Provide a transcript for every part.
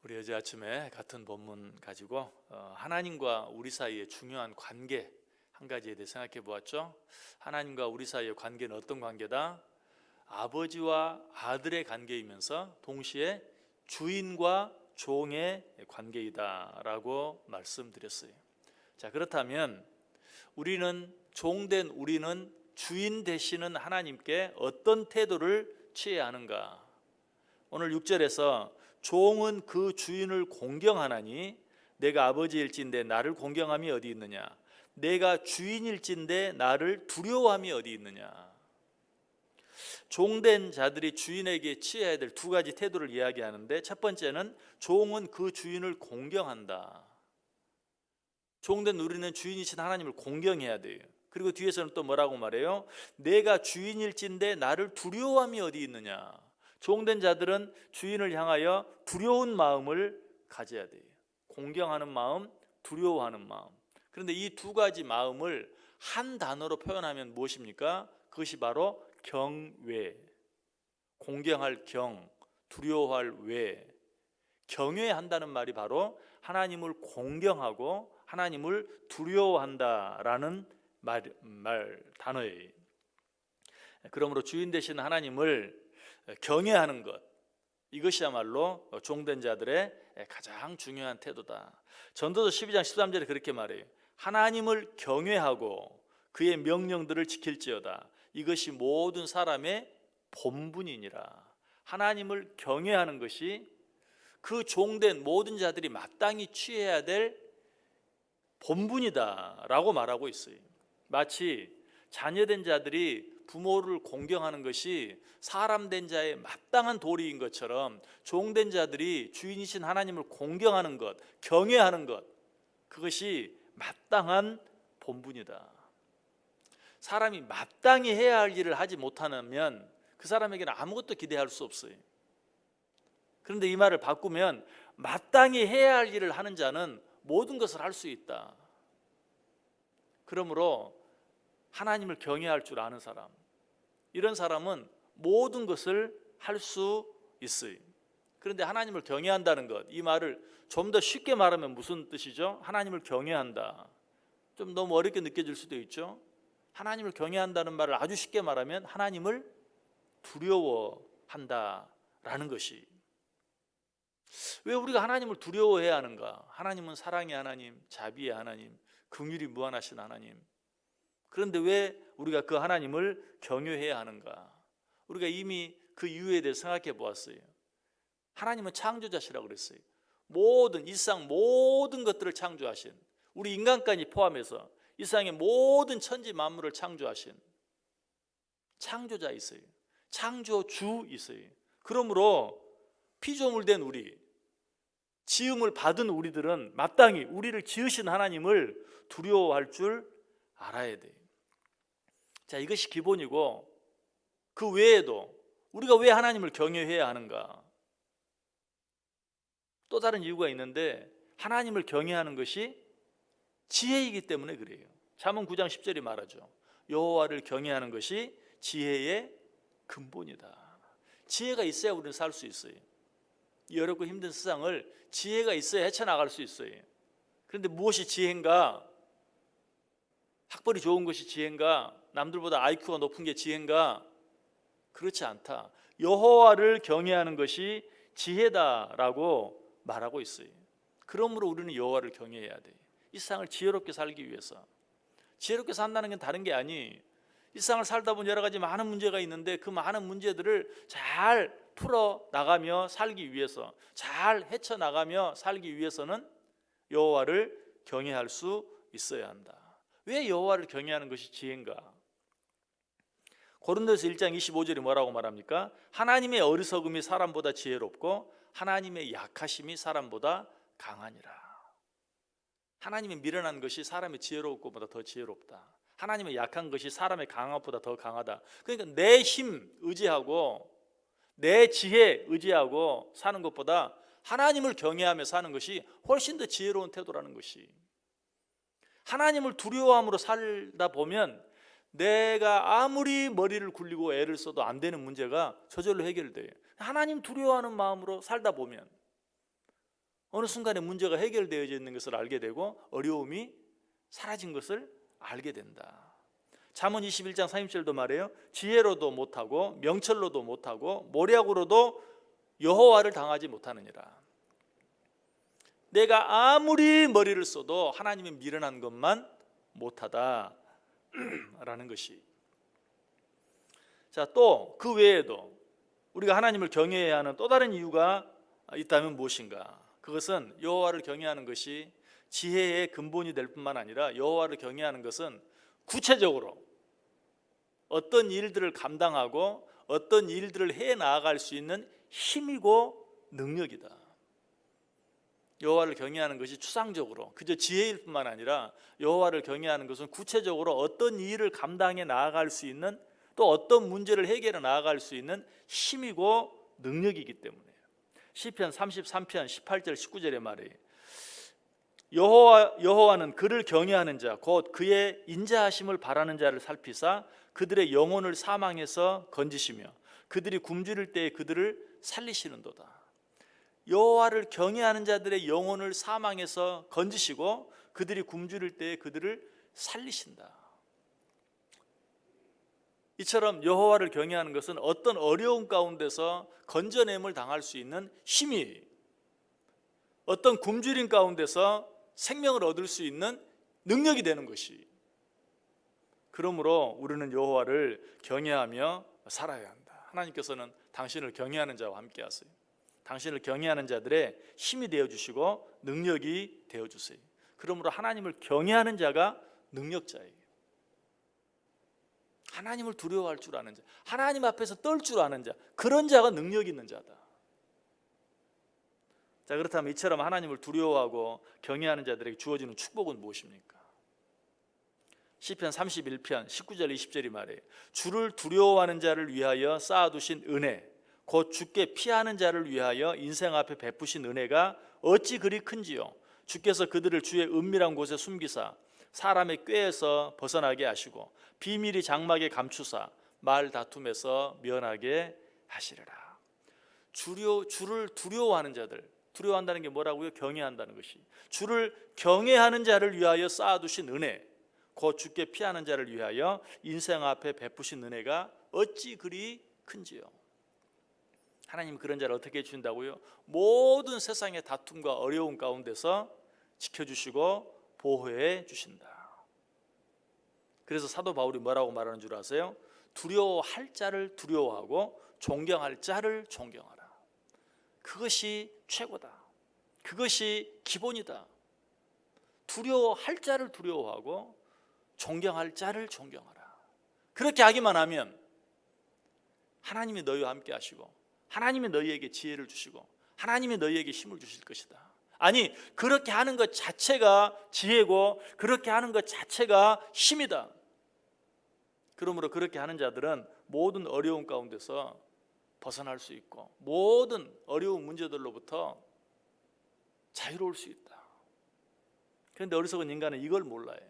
우리 어제 아침에 같은 본문 가지고 하나님과 우리 사이의 중요한 관계 한 가지에 대해 생각해 보았죠. 하나님과 우리 사이의 관계는 어떤 관계다? 아버지와 아들의 관계이면서 동시에 주인과 종의 관계이다 라고 말씀드렸어요. 자, 그렇다면 우리는 주인 되시는 하나님께 어떤 태도를 취해야 하는가? 오늘 6절에서 종은 그 주인을 공경하나니 내가 아버지일진데 나를 공경함이 어디 있느냐? 내가 주인일진데 나를 두려워함이 어디 있느냐? 종된 자들이 주인에게 취해야 될 두 가지 태도를 이야기하는데, 첫 번째는 종은 그 주인을 공경한다. 종된 우리는 주인이신 하나님을 공경해야 돼요. 그리고 뒤에서는 또 뭐라고 말해요? 내가 주인일진데 나를 두려워함이 어디 있느냐? 종된 자들은 주인을 향하여 두려운 마음을 가져야 돼요. 공경하는 마음, 두려워하는 마음. 그런데 이 두 가지 마음을 한 단어로 표현하면 무엇입니까? 그것이 바로 경외. 공경할 경, 두려워할 외. 경외한다는 말이 바로 하나님을 공경하고 하나님을 두려워한다라는 단어예요. 그러므로 주인 되신 하나님을 경외하는 것, 이것이야말로 종된 자들의 가장 중요한 태도다. 전도서 12장 13절에 그렇게 말해요. 하나님을 경외하고 그의 명령들을 지킬지어다. 이것이 모든 사람의 본분이니라. 하나님을 경외하는 것이 그 종된 모든 자들이 마땅히 취해야 될 본분이다 라고 말하고 있어요. 마치 자녀된 자들이 부모를 공경하는 것이 사람된 자의 마땅한 도리인 것처럼 종된 자들이 주인이신 하나님을 공경하는 것, 경외하는 것, 그것이 마땅한 본분이다. 사람이 마땅히 해야 할 일을 하지 못하면 그 사람에게는 아무것도 기대할 수 없어요. 그런데 이 말을 바꾸면 마땅히 해야 할 일을 하는 자는 모든 것을 할 수 있다. 그러므로 하나님을 경외할 줄 아는 사람, 이런 사람은 모든 것을 할 수 있어요. 그런데 하나님을 경외한다는 것, 이 말을 좀 더 쉽게 말하면 무슨 뜻이죠? 하나님을 경외한다. 좀 너무 어렵게 느껴질 수도 있죠. 하나님을 경외한다는 말을 아주 쉽게 말하면 하나님을 두려워한다라는 것이. 왜 우리가 하나님을 두려워해야 하는가? 하나님은 사랑의 하나님, 자비의 하나님, 긍휼이 무한하신 하나님. 그런데 왜 우리가 그 하나님을 경외해야 하는가? 우리가 이미 그 이유에 대해 생각해 보았어요. 하나님은 창조자시라고 그랬어요. 일상 모든 것들을 창조하신, 우리 인간까지 포함해서 이 세상의 모든 천지 만물을 창조하신 창조자 있어요. 창조주 있어요. 그러므로 피조물된 우리, 지음을 받은 우리들은 마땅히 우리를 지으신 하나님을 두려워할 줄 알아야 돼요. 자, 이것이 기본이고, 그 외에도 우리가 왜 하나님을 경외해야 하는가? 또 다른 이유가 있는데, 하나님을 경외하는 것이 지혜이기 때문에 그래요. 잠언 9장 10절이 말하죠. 여호와를 경외하는 것이 지혜의 근본이다. 지혜가 있어야 우리는 살 수 있어요. 이 어렵고 힘든 세상을 지혜가 있어야 헤쳐나갈 수 있어요. 그런데 무엇이 지혜인가? 학벌이 좋은 것이 지혜인가? 남들보다 IQ가 높은 게 지혜인가? 그렇지 않다. 여호와를 경외하는 것이 지혜다라고 말하고 있어요. 그러므로 우리는 여호와를 경외해야 돼. 이 세상을 지혜롭게 살기 위해서. 지혜롭게 산다는 건 다른 게 아니. 이 세상을 살다 보면 여러 가지 많은 문제가 있는데 그 많은 문제들을 잘 풀어나가며 살기 위해서, 잘 헤쳐나가며 살기 위해서는 여호와를 경외할 수 있어야 한다. 왜 여호와를 경외하는 것이 지혜인가? 고린도서 1장 25절이 뭐라고 말합니까? 하나님의 어리석음이 사람보다 지혜롭고 하나님의 약하심이 사람보다 강하니라. 하나님의 미련한 것이 사람의 지혜로운 것보다 더 지혜롭다. 하나님의 약한 것이 사람의 강한 것보다 더 강하다. 그러니까 내 힘 의지하고 내 지혜 의지하고 사는 것보다 하나님을 경외하며 사는 것이 훨씬 더 지혜로운 태도라는 것이. 하나님을 두려워함으로 살다 보면 내가 아무리 머리를 굴리고 애를 써도 안 되는 문제가 저절로 해결돼요. 하나님 두려워하는 마음으로 살다 보면 어느 순간에 문제가 해결되어져 있는 것을 알게 되고 어려움이 사라진 것을 알게 된다. 잠언 21장 30절도 말해요. 지혜로도 못하고 명철로도 못하고 모략으로도 여호와를 당하지 못하느니라. 내가 아무리 머리를 써도 하나님의 미련한 것만 못하다 라는 것이. 자, 또 그 외에도 우리가 하나님을 경외해야 하는 또 다른 이유가 있다면 무엇인가? 그것은 여호와를 경외하는 것이 지혜의 근본이 될 뿐만 아니라 여호와를 경외하는 것은 구체적으로 어떤 일들을 감당하고 어떤 일들을 해 나아갈 수 있는 힘이고 능력이다. 여호와를 경외하는 것이 추상적으로 그저 지혜일 뿐만 아니라 여호와를 경외하는 것은 구체적으로 어떤 일을 감당해 나아갈 수 있는, 또 어떤 문제를 해결해 나아갈 수 있는 힘이고 능력이기 때문에. 시편 33편 18절 19절의 말이 여호와는 그를 경외하는 자 곧 그의 인자하심을 바라는 자를 살피사 그들의 영혼을 사망에서 건지시며 그들이 굶주릴 때에 그들을 살리시는도다. 여호와를 경외하는 자들의 영혼을 사망에서 건지시고 그들이 굶주릴 때에 그들을 살리신다. 이처럼 여호와를 경외하는 것은 어떤 어려움 가운데서 건져냄을 당할 수 있는 힘이, 어떤 굶주림 가운데서 생명을 얻을 수 있는 능력이 되는 것이. 그러므로 우리는 여호와를 경외하며 살아야 한다. 하나님께서는 당신을 경외하는 자와 함께 하세요. 당신을 경외하는 자들의 힘이 되어주시고 능력이 되어주세요. 그러므로 하나님을 경외하는 자가 능력자예요. 하나님을 두려워할 줄 아는 자, 하나님 앞에서 떨 줄 아는 자, 그런 자가 능력 있는 자다. 자, 그렇다면 이처럼 하나님을 두려워하고 경외하는 자들에게 주어지는 축복은 무엇입니까? 시편 31편 19절 20절이 말해요. 주를 두려워하는 자를 위하여 쌓아두신 은혜, 곧 주께 피하는 자를 위하여 인생 앞에 베푸신 은혜가 어찌 그리 큰지요. 주께서 그들을 주의 은밀한 곳에 숨기사 사람의 꾀에서 벗어나게 하시고 비밀이 장막에 감추사 말 다툼에서 면하게 하시리라. 주를 두려워하는 자들, 두려워한다는 게 뭐라고요? 경외한다는 것이. 주를 경외하는 자를 위하여 쌓아두신 은혜, 곧 주께 피하는 자를 위하여 인생 앞에 베푸신 은혜가 어찌 그리 큰지요. 하나님 그런 자를 어떻게 해주신다고요? 모든 세상의 다툼과 어려움 가운데서 지켜주시고 보호해 주신다. 그래서 사도 바울이 뭐라고 말하는 줄 아세요? 두려워할 자를 두려워하고 존경할 자를 존경하라. 그것이 최고다. 그것이 기본이다. 두려워할 자를 두려워하고 존경할 자를 존경하라. 그렇게 하기만 하면 하나님이 너희와 함께 하시고 하나님이 너희에게 지혜를 주시고 하나님이 너희에게 힘을 주실 것이다. 아니, 그렇게 하는 것 자체가 지혜고 그렇게 하는 것 자체가 힘이다. 그러므로 그렇게 하는 자들은 모든 어려움 가운데서 벗어날 수 있고 모든 어려운 문제들로부터 자유로울 수 있다. 그런데 어리석은 인간은 이걸 몰라요.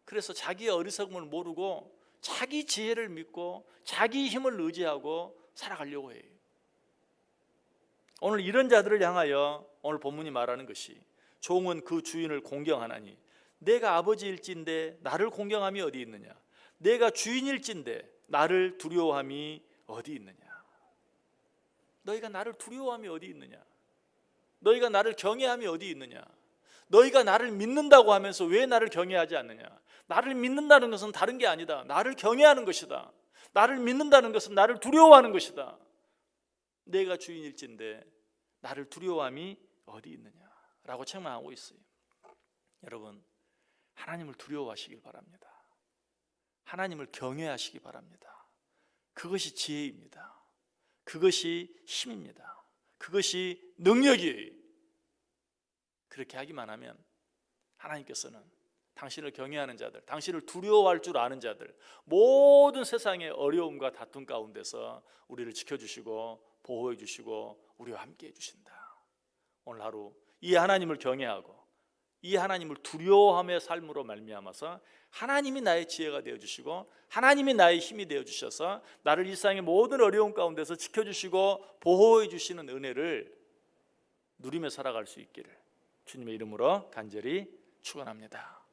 그래서 자기의 어리석음을 모르고 자기 지혜를 믿고 자기 힘을 의지하고 살아가려고 해요. 오늘 이런 자들을 향하여 오늘 본문이 말하는 것이 종은 그 주인을 공경하나니 내가 아버지일진데 나를 공경함이 어디 있느냐, 내가 주인일진데 나를 두려워함이 어디 있느냐. 너희가 나를 두려워함이 어디 있느냐, 너희가 나를 경외함이 어디 있느냐, 너희가 나를 믿는다고 하면서 왜 나를 경외하지 않느냐. 나를 믿는다는 것은 다른 게 아니다. 나를 경외하는 것이다. 나를 믿는다는 것은 나를 두려워하는 것이다. 내가 주인일진데 나를 두려워함이 어디 있느냐 라고 책망하고 있어요. 여러분, 하나님을 두려워하시길 바랍니다. 하나님을 경외하시기 바랍니다. 그것이 지혜입니다. 그것이 힘입니다. 그것이 능력이에요. 그렇게 하기만 하면 하나님께서는 당신을 경외하는 자들, 당신을 두려워할 줄 아는 자들, 모든 세상의 어려움과 다툼 가운데서 우리를 지켜주시고 보호해 주시고 우리와 함께 해주신다. 오늘 하루 이 하나님을 경외하고 이 하나님을 두려워함의 삶으로 말미암아서 하나님이 나의 지혜가 되어주시고 하나님이 나의 힘이 되어주셔서 나를 이 세상의 모든 어려움 가운데서 지켜주시고 보호해 주시는 은혜를 누리며 살아갈 수 있기를 주님의 이름으로 간절히 축원합니다.